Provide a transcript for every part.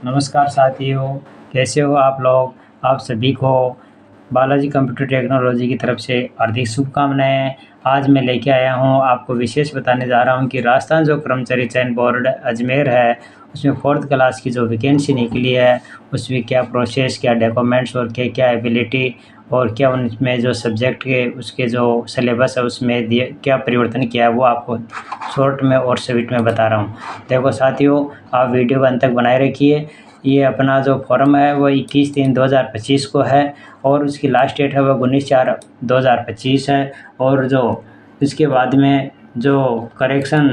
नमस्कार साथियों, कैसे हो आप लोग। आप सभी को बालाजी कंप्यूटर टेक्नोलॉजी की तरफ से हार्दिक शुभकामनाएं। आज मैं लेके आया हूं, आपको विशेष बताने जा रहा हूं कि राजस्थान जो कर्मचारी चयन बोर्ड अजमेर है, उसमें 4th क्लास की जो वैकेंसी निकली है, उसमें क्या प्रोसेस, क्या डॉक्यूमेंट्स और क्या क्या एबिलिटी और क्या उनमें जो सब्जेक्ट के उसके जो सिलेबस है उसमें दिए क्या परिवर्तन किया है, वो आपको शॉर्ट में और स्वीट में बता रहा हूँ। देखो साथियों, आप वीडियो को अंत तक बनाए रखिए। ये अपना जो फॉर्म है वो 21/3/2025 को है और उसकी लास्ट डेट है वो 19/4/2025 है। और जो इसके बाद में जो करेक्शन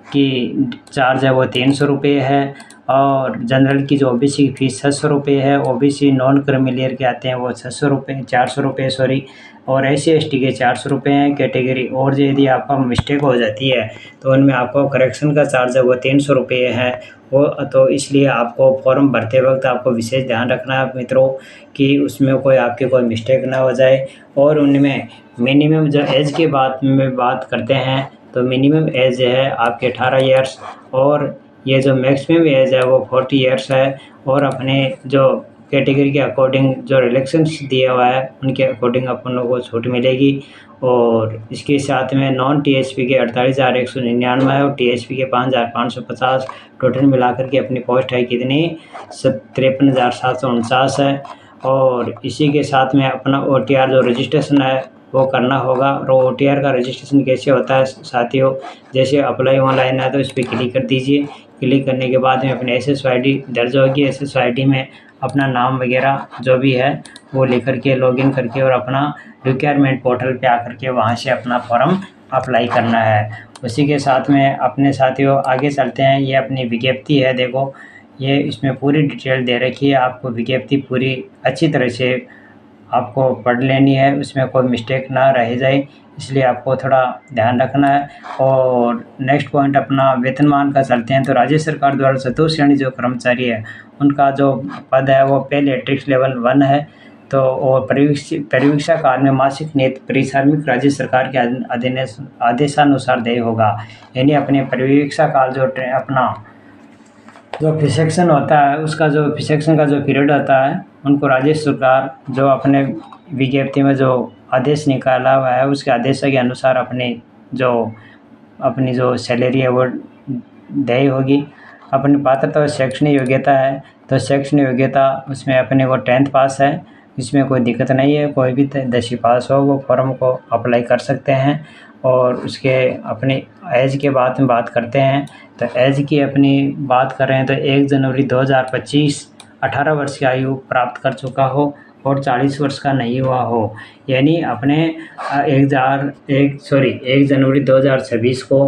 की चार्ज है वो 300 रुपये है। और जनरल की जो ओबीसी की फ़ीस 600 रुपये है। ओबीसी नॉन क्रीमिलियर के आते हैं वो 600 रुपये 400 रुपये सॉरी। और SC ST के 400 रुपये हैं कैटेगरी। और यदि आपका मिस्टेक हो जाती है तो उनमें आपको करेक्शन का चार्ज है वो 300 रुपये है। वो तो इसलिए आपको फॉर्म भरते वक्त आपको विशेष ध्यान रखना है मित्रों कि उसमें कोई आपकी कोई मिस्टेक ना हो जाए। और उनमें मिनिमम जो एज के बात में बात करते हैं तो मिनिमम एज है आपके 18 ईयर्स और ये जो मैक्सिमम एज है वो 40 ईयर्स है। और अपने जो कैटेगरी के अकॉर्डिंग जो रिलैक्सेंस दिया हुआ है उनके अकॉर्डिंग अपन लोगों को छूट मिलेगी। और इसके साथ में नॉन THP के 48,199 है और THP के 5,550। टोटल मिलाकर के अपनी पोस्ट है कितनी 53,749 है। और इसी के साथ में अपना OTR जो रजिस्ट्रेशन है वो करना होगा। और OTR का रजिस्ट्रेशन कैसे होता है साथियों, जैसे अप्लाई ऑनलाइन है तो इस पर क्लिक कर दीजिए। क्लिक करने के बाद में अपनी SSID दर्ज होगी। SSID में अपना नाम वगैरह जो भी है वो लिख करके लॉगिन करके और अपना रिक्वायरमेंट पोर्टल पे आकर के वहाँ से अपना फॉर्म अप्लाई करना है। उसी के साथ में अपने साथियों आगे चलते हैं। ये अपनी विज्ञप्ति है, देखो ये इसमें पूरी डिटेल दे रखी है। आपको विज्ञप्ति पूरी अच्छी तरह से आपको पढ़ लेनी है, उसमें कोई मिस्टेक ना रह जाए, इसलिए आपको थोड़ा ध्यान रखना है। और नेक्स्ट पॉइंट अपना वेतनमान का चलते हैं। तो राज्य सरकार द्वारा चतुर्थ श्रेणी जो कर्मचारी है उनका जो पद है वो पे मैट्रिक्स लेवल 1 है। तो और परिवीक्षा काल में मासिक नियत परिश्रमिक राज्य सरकार के आदेशानुसार देय होगा। यानी अपने परिवीक्षा काल जो अपना जो प्रशिक्षण होता है उसका जो प्रशिक्षण का जो पीरियड होता है उनको राज्य सरकार जो अपने विज्ञप्ति में जो आदेश निकाला हुआ है उसके आदेश के अनुसार अपनी जो सैलरी है वो देय होगी। अपनी पात्रता और शैक्षणिक योग्यता है तो शैक्षणिक योग्यता उसमें अपने को 10th पास है, इसमें कोई दिक्कत नहीं है। कोई भी 10वीं पास हो वो फॉर्म को अप्लाई कर सकते हैं। और उसके अपनी एज के बाद में बात करते हैं। तो एज की अपनी बात कर रहे हैं तो 1 जनवरी 2025 18 वर्ष की आयु प्राप्त कर चुका हो और 40 वर्ष का नहीं हुआ हो। यानी अपने 1 जनवरी 2026 को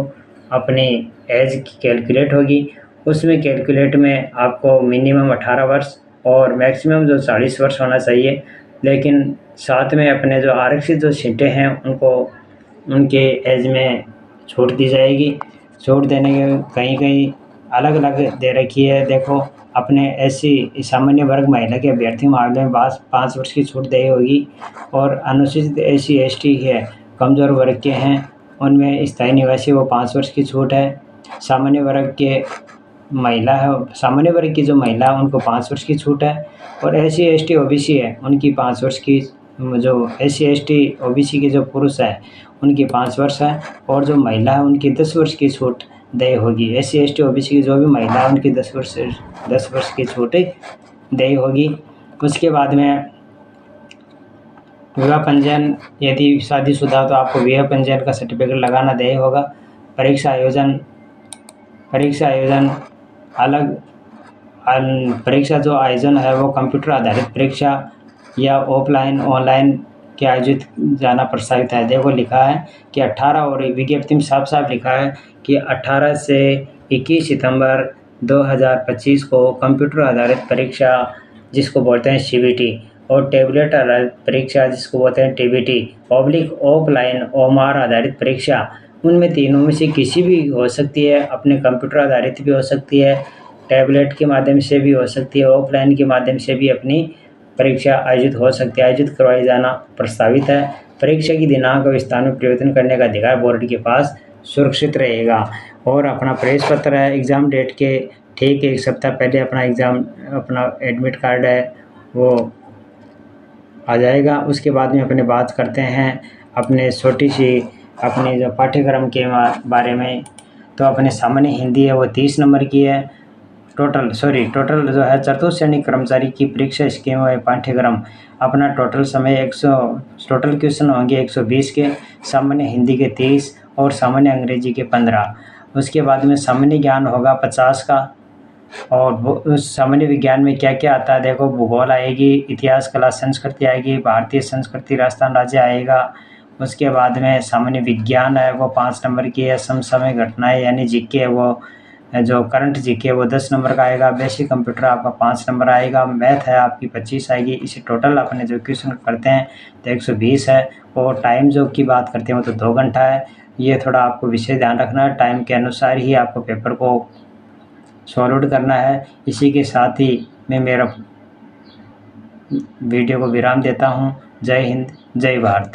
अपनी एज कैलकुलेट होगी। उसमें कैलकुलेट में आपको मिनिमम 18 वर्ष और मैक्सिमम जो 40 वर्ष होना चाहिए। लेकिन साथ में अपने जो आरक्षित जो सीटें हैं उनको उनके एज में छूट दी जाएगी। छूट देने के कहीं कहीं अलग अलग दे रखी है। देखो अपने SC सामान्य वर्ग महिला के अभ्यर्थी मामले में 5 वर्ष की छूट दी होगी। और अनुसूचित SC ST है कमज़ोर वर्ग के हैं उनमें स्थायी निवासी वो 5 वर्ष की छूट है। सामान्य वर्ग के महिला है, सामान्य वर्ग की जो महिला है उनको 5 वर्ष की छूट है। और SC ST OBC है उनकी 5 वर्ष की, जो SC ST OBC के जो पुरुष है उनकी 5 वर्ष है। और जो महिला है उनकी 10 वर्ष की छूट देय होगी। SC ST OBC की जो भी महिला है उनकी 10 वर्ष की छूट देय होगी। उसके बाद में विवाह पंजीयन, यदि शादीशुदा तो आपको विवाह पंजीयन का सर्टिफिकेट लगाना देय होगा। परीक्षा आयोजन अलग परीक्षा जो आयोजन है वो कंप्यूटर आधारित परीक्षा या ऑफलाइन ऑनलाइन के आयोजित जाना प्रस्तावित है। देखो लिखा है कि 18 और विज्ञप्ति में साफ साफ लिखा है कि 18 से 21 सितंबर 2025 को कंप्यूटर आधारित परीक्षा जिसको बोलते हैं CBT और टैबलेट आधारित परीक्षा जिसको बोलते हैं TBT ऑफलाइन OMR आधारित परीक्षा, उनमें तीनों में से किसी भी हो सकती है। अपने कंप्यूटर आधारित भी हो सकती है, टैबलेट के माध्यम से भी हो सकती है, ऑफलाइन के माध्यम से भी अपनी परीक्षा आयोजित हो सकती है, आयोजित करवाई जाना प्रस्तावित है। परीक्षा की दिनांक और स्थान में परिवर्तन करने का अधिकार बोर्ड के पास सुरक्षित रहेगा। और अपना प्रवेश पत्र है एग्ज़ाम डेट के ठीक 1 सप्ताह पहले अपना एग्ज़ाम अपना एडमिट कार्ड है वो आ जाएगा। उसके बाद में अपने बात करते हैं अपने छोटी-सी अपने जो पाठ्यक्रम के बारे में। तो अपने सामान्य हिंदी है वो 30 नंबर की है। टोटल जो है चतुर्थ श्रेणी कर्मचारी की परीक्षा स्कीम व पाठ्यक्रम अपना टोटल क्वेश्चन होंगे 120 के, सामान्य हिंदी के 30 और सामान्य अंग्रेजी के 15। उसके बाद में सामान्य ज्ञान होगा 50 का। और वो उस सामान्य विज्ञान में क्या-क्या आता है देखो, भूगोल आएगी, इतिहास, कला, संस्कृति आएगी, भारतीय संस्कृति, राजस्थान राज्य आएगा। उसके बाद में सामान्य विज्ञान है वो 5 नंबर की है। समसामयिक घटनाएँ यानी जीके है वो जो करंट जीके वो 10 नंबर का आएगा। बेसिक कंप्यूटर आपका 5 नंबर आएगा। मैथ है आपकी 25 आएगी। इसे टोटल अपने जो क्वेश्चन करते हैं तो 120 है। और टाइम जो की बात करते हैं वो तो 2 घंटा है। ये थोड़ा आपको विषय ध्यान रखना है, टाइम के अनुसार ही आपको पेपर को सॉल्व करना है। इसी के साथ ही मैं मेरा वीडियो को विराम देता हूँ। जय हिंद, जय भारत।